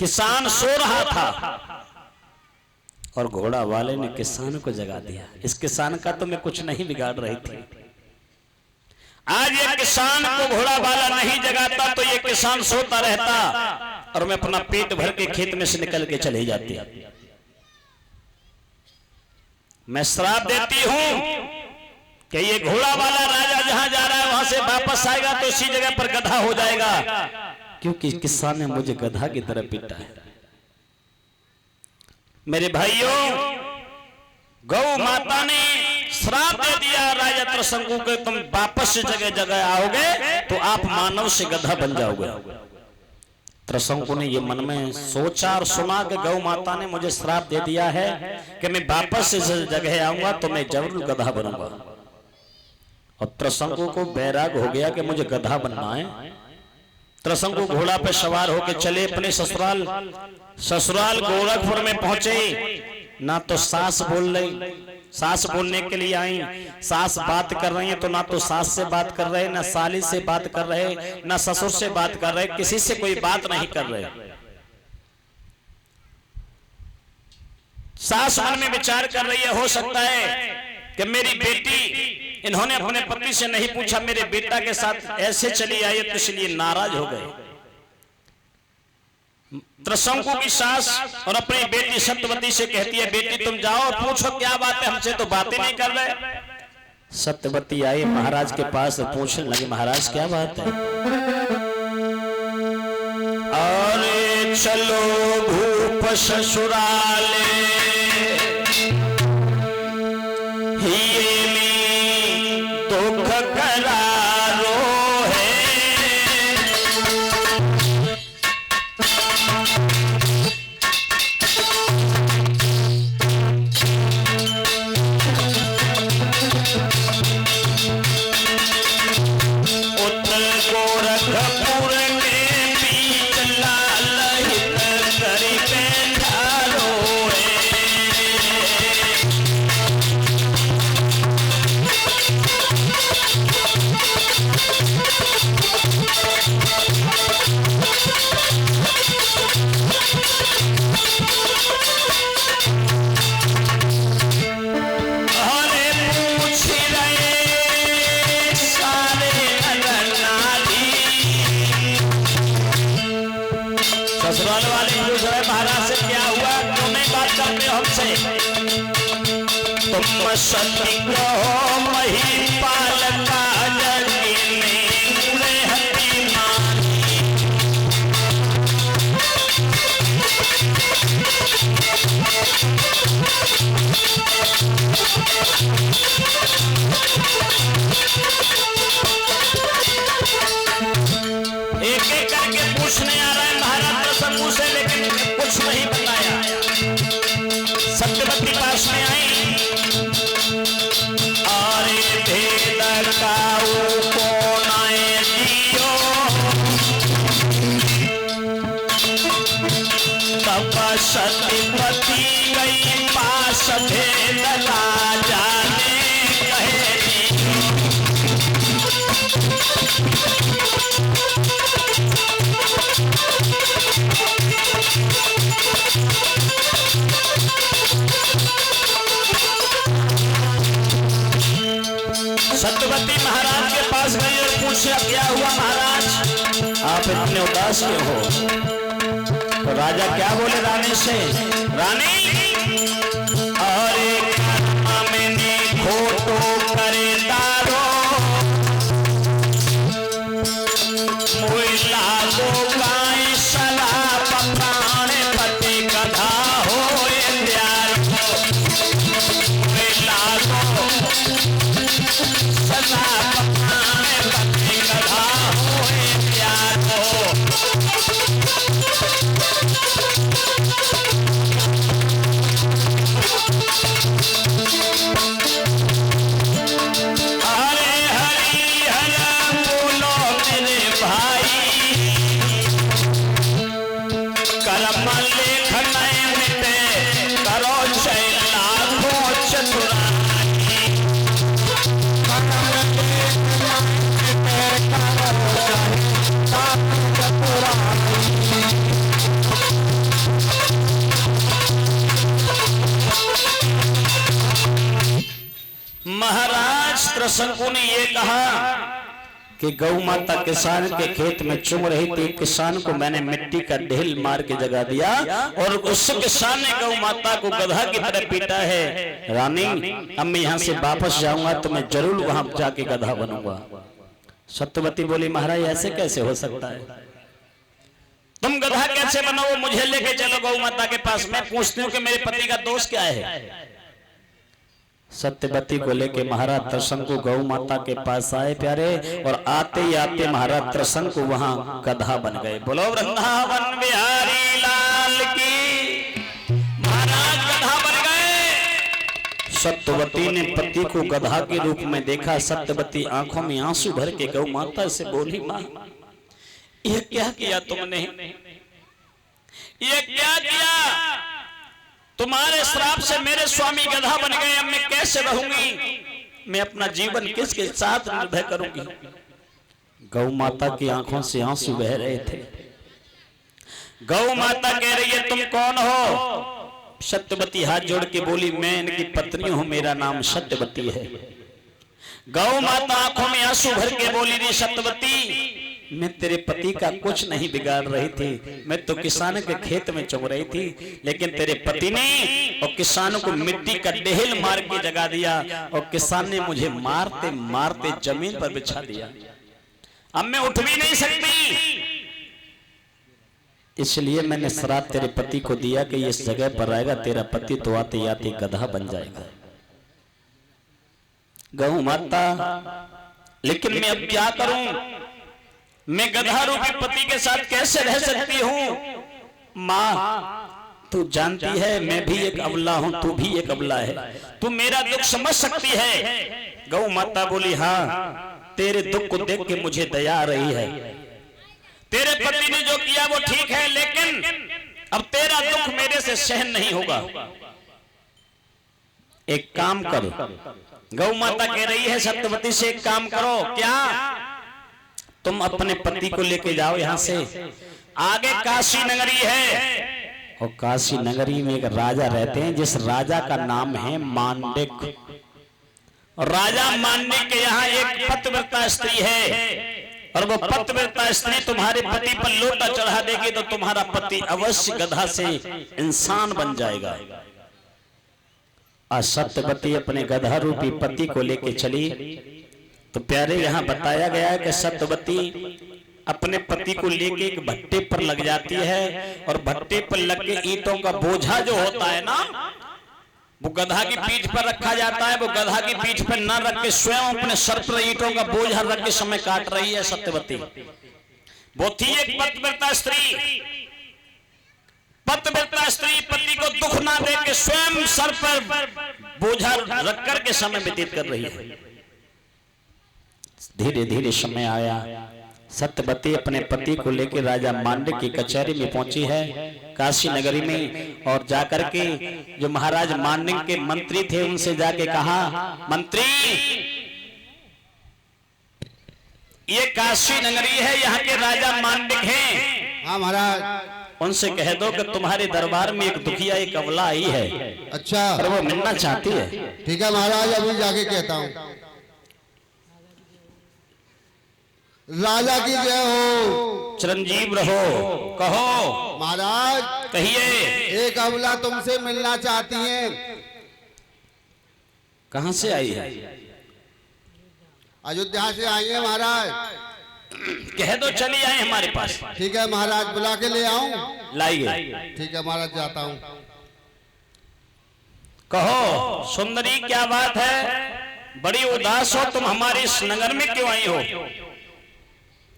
किसान सो रहा था और घोड़ा वाले ने किसान को जगा दिया। इस किसान का तो मैं कुछ नहीं बिगाड़ रही थी। आज ये किसान को घोड़ा वाला नहीं जगाता तो ये किसान सोता रहता और मैं अपना पेट भर के खेत में से निकल के चले जाती। मैं श्राप देती हूं कि ये घोड़ा वाला राजा जहां जा रहा है वहां से वापस आएगा तो इसी जगह पर गधा हो जाएगा, क्योंकि किसान ने मुझे गधा की तरह पीटा है। मेरे भाइयों, गौ माता ने श्राप दे दिया राजा त्रसंकु को, तुम वापस से जगह जगह आओगे तो आप मानव से गधा बन जाओगे। त्रसंकु ने ये मन में सोचा और सुना कि गौ माता ने मुझे श्राप दे दिया है कि मैं वापस से जगह आऊंगा तो मैं जरूर गधा बनूंगा। और त्रसंकु को बैराग हो गया कि मुझे गधा बनना है। त्रसंकु घोड़ा पे सवार होकर चले अपने ससुराल गोरखपुर में पहुंचे। ना तो सास बोल रही, सास बोलने के लिए आई, सास बात कर रही है तो ना तो सास से बात कर रहे, ना साली से बात कर रहे, ना ससुर से बात कर रहे, किसी से कोई बात नहीं कर रहे। सास मन में विचार कर रही है, हो सकता है कि मेरी बेटी, इन्होंने अपने पति से नहीं पूछा, मेरे बेटा के साथ ऐसे चली आई तो इसलिए नाराज हो गए। त्रसंकु की सास और अपनी बेटी सत्यवती से कहती है, बेटी तुम जाओ और पूछो क्या बात है, हमसे तो बातें नहीं कर रहे। सत्यवती आई महाराज के पास और पूछने लगी, महाराज क्या बात है? अरे चलो भूप ससुराले दुख करारो है, उत्तर गोरखपुर के बीच लाल हित करी बैठारो है। ससुराल वाले पूछ रहे महाराज से क्या हुआ, क्यों नहीं बात करते हो हमसे? तुम सती कहो महिपाल का जगीने मुड़े हती मानी। एक एक करके पूछने आ रहा है महाराज त्रसंकु से, लेकिन कुछ नहीं बताया। सत्यवती पास में आई और भेद काऊ कौन दियो, तब सत्यवती गई पास भेद राजा ने कहे सत्यवती महाराज के पास गई और पूछा, क्या हुआ महाराज, आप इतने उदास क्यों हो? तो राजा क्या बोले रानी से, रानी अरे मैंने खोटो करे दारो लागो गाय सला पकाण पति कथा हो प्यार लागो सला पकाण पति कथा हो प्यार हो। त्रसंकु ने ये कहा कि गौ माता किसान के खेत में चुग रही थी, किसान को मैंने मिट्टी का ढेल मार के जगा दिया और उस किसान ने गौ माता को गधा की तरह पीटा है। रानी अब मैं यहाँ से वापस जाऊंगा तो मैं जरूर वहां जाके गधा बनूंगा। सत्यवती बोली महाराज ऐसे कैसे हो सकता है, तुम गधा कैसे बनाओ, मुझे लेके चलो गौ माता के पास, मैं पूछती हूँ कि मेरे पति का दोष क्या है। सत्यवती को लेके महाराज त्रसंकु गौ माता के पास आए प्यारे, और आते ही आते महाराज त्रसंकु वहां गधा बन गए। बोलो वृंदावन बिहारी लाल की, महाराज गधा बन गए। सत्यवती ने पति को गधा के रूप में देखा। सत्यवती आंखों में आंसू भर के गौ माता से बोली, मां ये क्या किया तुमने, ये क्या किया, तुम्हारे श्राप से मेरे स्वामी गधा बन गए, अब मैं कैसे रहूंगी, मैं अपना जीवन किसके साथ निर्भय करूंगी। गौ माता की आंखों से आंसू बह रहे थे। गौ माता कह रही है तुम कौन हो। सत्यवती हाथ जोड़ के बोली मैं इनकी पत्नी हूं, मेरा नाम सत्यवती है। गौ माता आंखों में आंसू भर के बोली, रे सत्यवती मैं तेरे पति का कुछ नहीं बिगाड़ रही थी, मैं तो किसान के खेत में चुग रही थी, लेकिन तेरे पति ने और किसानों को मिट्टी का ढेल मार के जगा दिया और किसान ने मुझे मारते मारते जमीन पर बिछा दिया, अब मैं उठ भी नहीं सकती, इसलिए मैंने श्राप तेरे पति को दिया कि इस जगह पर आएगा तेरा पति तो आते आते गधा बन जाएगा। गौ माता लेकिन मैं अब क्या करूं, मैं गधा रूपी पति के साथ कैसे रह सकती हूँ। माँ तू जानती है मैं भी एक अबला हूँ, तू भी एक अबला है, तू मेरा दुख समझ सकती है। गौ माता बोली हाँ तेरे दुख को देख के मुझे दया आ रही है, तेरे पति ने जो किया वो ठीक है, लेकिन अब तेरा दुख मेरे से सहन नहीं होगा। एक काम करो, गौ माता कह रही है सत्यवती से एक काम करो, क्या तुम अपने पति को लेके जाओ यहाँ से, आगे काशी नगरी है और काशी नगरी में एक राजा रहते हैं जिस राजा का नाम है मांडलिक, और राजा मांडलिक के यहाँ एक पतिव्रता स्त्री है और वो पतिव्रता स्त्री तुम्हारे पति पर लोटा चढ़ा देगी तो तुम्हारा पति अवश्य गधा से इंसान बन जाएगा। सत्यवती अपने गधा रूपी पति को लेके चली तो प्यारे यहाँ बताया गया है कि सत्यवती अपने पति को लेके एक भट्टे पर लग जाती है और भट्टे पर लग के ईंटों का बोझा जो होता है ना वो गधा की पीठ पर रखा जाता है, वो गधा की पीठ पर न रख के स्वयं अपने सर पर ईंटों का बोझा रख के समय काट रही है सत्यवती। वो थी एक पतिव्रता स्त्री, पतिव्रता स्त्री पति को दुख ना दे के स्वयं सर पर बोझा रख कर के समय व्यतीत कर रही है। धीरे धीरे समय आया, सत्यवती अपने पति को लेकर राजा मांडलिक की कचहरी में पहुंची है काशी नगरी में, और जाकर के जो महाराज मांडलिक के मंत्री थे उनसे जाके कहा मंत्री ये काशी नगरी है, यहाँ के राजा मांडलिक हैं। हाँ महाराज। उनसे कह दो कि तुम्हारे दरबार में एक दुखिया एक अबला आई है, अच्छा, और वो मिलना चाहती है। ठीक है महाराज, अभी जाके कहता हूँ। राजा की जय हो, चिरंजीव रहो, कहो महाराज। कहिए। एक अबला तुमसे मिलना चाहती है। कहां से आई है? अयोध्या से आई है महाराज। कह दो चली आए हमारे पास। ठीक है महाराज, बुला के ले आऊं? लाइए। ठीक है महाराज, जाता हूं। कहो सुंदरी क्या बात है, बड़ी उदास हो तुम, हमारे इस नगर में क्यों आई हो?